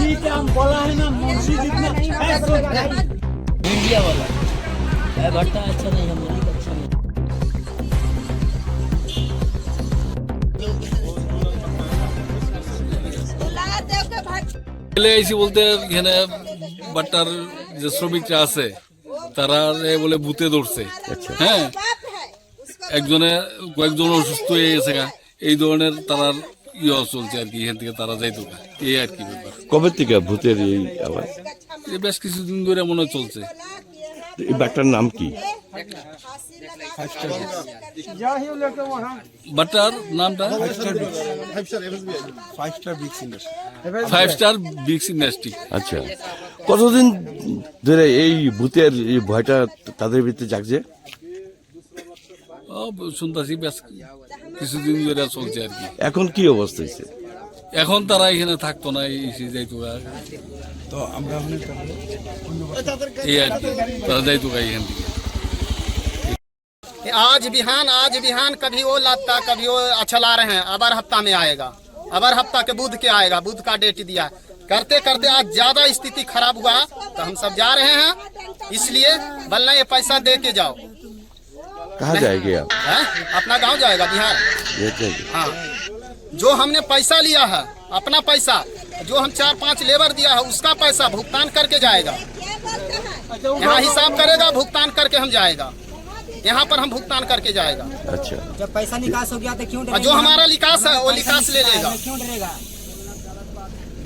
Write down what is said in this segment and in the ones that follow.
बोला है ना मुंशी जितना इंडिया वाला भट्टा अच्छा नहीं है, मालिक अच्छा नहीं। এসে বলতে এখানে বাট্টার যে শ্রমিকরা আছে তারা বলে ভূতে ধরছে। হ্যাঁ, কয়েকজন অসুস্থ হয়ে গেছে, এই ধরনের তারার চলছে আর কি। এখান থেকে তারা যাইতো এই আর কি ব্যাপার। কবে থেকে ভূতের এই আওয়াজ? বেশ কিছুদিন ধরে মনে হয় চলছে। এই বাট্টার নাম কি? বাট্টার নামটা ফাইভ স্টার বিগস ইন্ডাস্ট্রি। আচ্ছা, কতদিন ধরে এই ভূতের এই ভয়টা তাদের ভিতরে জাগছে? শুনতেছি বেশ কিছুদিন ধরে চলছে আর কি। এখন কি অবস্থা হয়েছে? এখন তারা এখানে থাকতো না, এসে যাইতো তো আমরা এই আর কি, তারা যাইতো এখান থেকে। आज बिहान कभी वो लाता कभी वो अच्छा ला रहे हैं। अबर हफ्ता में आएगा, अबर हफ्ता के बुध के आएगा, बुध का डेट दिया। करते करते आज ज्यादा स्थिति खराब हुआ तो हम सब जा रहे हैं। इसलिए बोलना ये पैसा दे के जाओ। कहाँ जाएंगे आप? अपना गांव जाएगा, बिहार। हाँ, जो हमने पैसा लिया है अपना पैसा, जो हम 4-5 लेबर दिया है उसका पैसा भुगतान करके जाएगा। यहाँ हिसाब करेगा, भुगतान करके हम जाएगा। यहाँ पर हम भुगतान करके जाएगा। अच्छा, जब पैसा निकास हो गया तो क्यों डरेगा? जो हमारा निकास है वो निकास ले लेगा। क्यों डरेगा?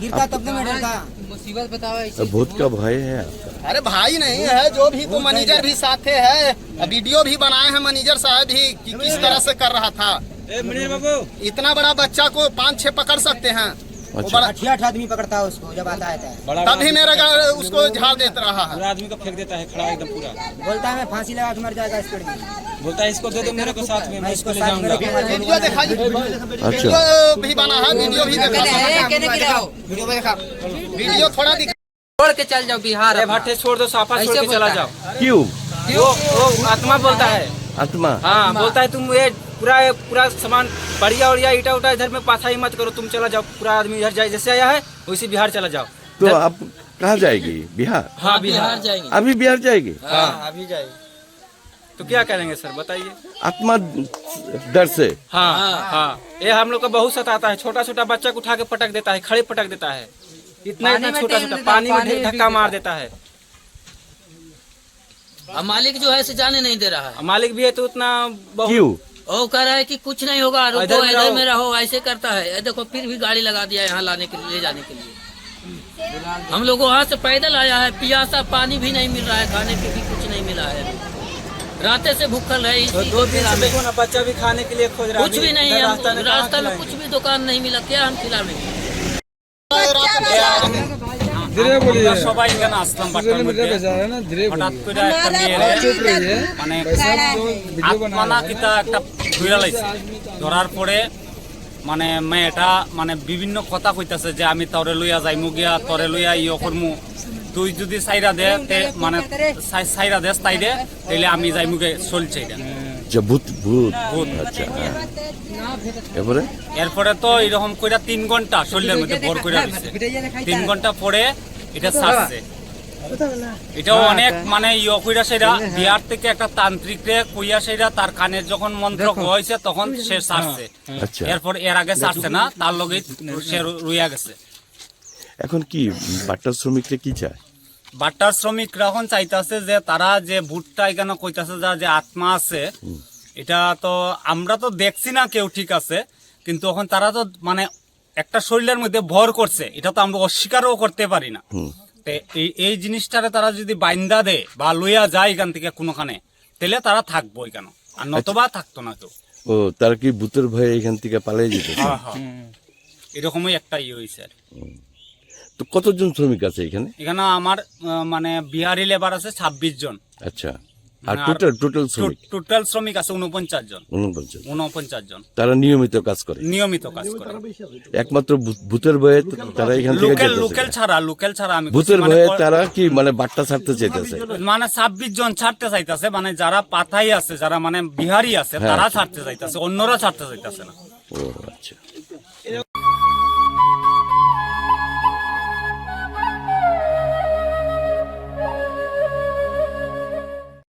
गिरता तब तो मैं डरता। मुसीबत बताओ। भूत का भय है आपका? अरे भाई नहीं है, जो भी तो मैनेजर भी साथे है, वीडियो भी बनाए हैं मैनेजर साहब भी कि किस तरह से कर रहा था। इतना बड़ा बच्चा को 5-6 पकड़ सकते हैं। अच्छा, 8 आदमी पकड़ता है उसको जब आता है तभी मेरा उसको झाड़ देता रहा है। आदमी को फेंक देता है खड़ा एकदम पूरा। बोलता है मैं फांसी लगा के मर जाएगा स्पीड में। बोलता है इसको दे दो मेरे को साथ में, मैं इसको ले जाऊंगा। वीडियो दिखाई, वीडियो भी बना है, वीडियो भी देखा, वीडियो थोड़ा दिखा। छोड़ के चल जाओ बिहार। भट्टे छोड़ दो, साफा छोड़ के चला जाओ। क्यों? वो आत्मा बोलता है। आत्मा? हाँ, बोलता है तुम ये पूरा सामान बढ़िया उड़िया ईटा उटा इधर में पाथा ही मत करो, तुम चला जाओ। पूरा आदमी इधर जाए, जैसे आया है वैसे बिहार चला जाओ। तो आप कहाँ जाएगी? बिहार? हाँ, बिहार जाएंगे। अभी बिहार जाएगी? हाँ, अभी जाएगी। तो क्या करेंगे सर बताइए? आत्मा डर से? हाँ हाँ, ये हम लोग का बहुत सताता है। छोटा छोटा बच्चा को उठा के पटक देता है, खड़े पटक देता है। इतना छोटा छोटा पानी में धक्का मार देता है। मालिक जो है से जाने नहीं दे रहा है। मालिक भी है तो उतना क्यों? वो कह रहा है कि कुछ नहीं होगा, रुको इधर में रहो, ऐसे करता है। देखो फिर भी गाड़ी लगा दिया यहाँ लाने के लिए, ले जाने के लिए। हम लोग वहाँ से पैदल आया है, पियासा पानी भी नहीं मिल रहा है, खाने के भी कुछ नहीं मिला है। राते से भूखल है। तो 2 दिन से देखो ना, बच्चा भी खाने के लिए खोज रहा है, कुछ भी नहीं है, रास्ता में कुछ भी दुकान नहीं मिला, क्या हम खिलाएंगे? সবাই এখানে আসলাম বাট্টার মধ্যে। হঠাৎ করে একটা মেয়ের মানে আত্মানা কিতা একটা ধরে লাইছে। ধরার পরে মানে মেয়েটা মানে বিভিন্ন কথা কইতাছে যে আমি তরে লইয়া যাইমু গিয়া, তরে লইয়া ইয়ে করমু, তুই যদি সাইরা দে মানে সাইরা দেস তাই দে তাইলে আমি যাইমু গে চলছে এটা। ভূত ভূত ভূত। আচ্ছা, এরপরে তো এরকম কইরা 3 ঘন্টা শরীরের মধ্যে ভর কইরা দিছে। 3 ঘন্টা পরে এটা ছাড়ছে। এটাও অনেক মানে কইরা সেরা বিহার থেকে একটা তান্ত্রিকরে কইয়া সেরা তার কানের যখন মন্ত্র হয়েছে তখন সে ছাড়ছে। এরপর এর আগে ছাড়ছে না, তার লগে সে রইয়া গেছে। এখন কি বাট্টার শ্রমিকরা কি চায়? বাট্টার শ্রমিকরা এখন চাইতেছে যে তারা যে ভুট্টা এখানে কইতাছে যে আত্মা আছে, এটা তো আমরা তো দেখছি না কেউ, ঠিক আছে, কিন্তু এখন তারা তো মানে একটা শরীরের মধ্যে ভর করছে, এটা তো আমরা অস্বীকারও করতে পারি না। এই জিনিসটারে তারা যদি বাইন্দা দেয় বা লইয়া যায় এখান থেকে কোনোখানে, তাহলে তারা থাকবো এখানে, আর নতবা থাকতো না কেউ। ও, তারা কি ভূতের ভয়ে এখান থেকে পালিয়ে যেত? এরকমই একটা হয়েছে। তো কতজন শ্রমিক আছে এখানে? এখানে আমার মানে বিহারি লেবার আছে 26 জন। আচ্ছা, আর টোটাল শ্রমিক আছে 49 জন। 49 জন তারা নিয়মিত কাজ করে? নিয়মিত কাজ করে। একমাত্র ভূতের ভয়ে তারা এখান থেকে লোকাল ছাড়া আমি ভূতের ভয়ে তারা কি মানে বাট্টা ছাড়তে চাইতেছে? মানে 26 জন ছাড়তে চাইতেছে, মানে যারা পাথাই আছে, যারা মানে বিহারি আছে, তারা ছাড়তে চাইতেছে, অন্যরা ছাড়তে চাইতেছে না। ও আচ্ছা।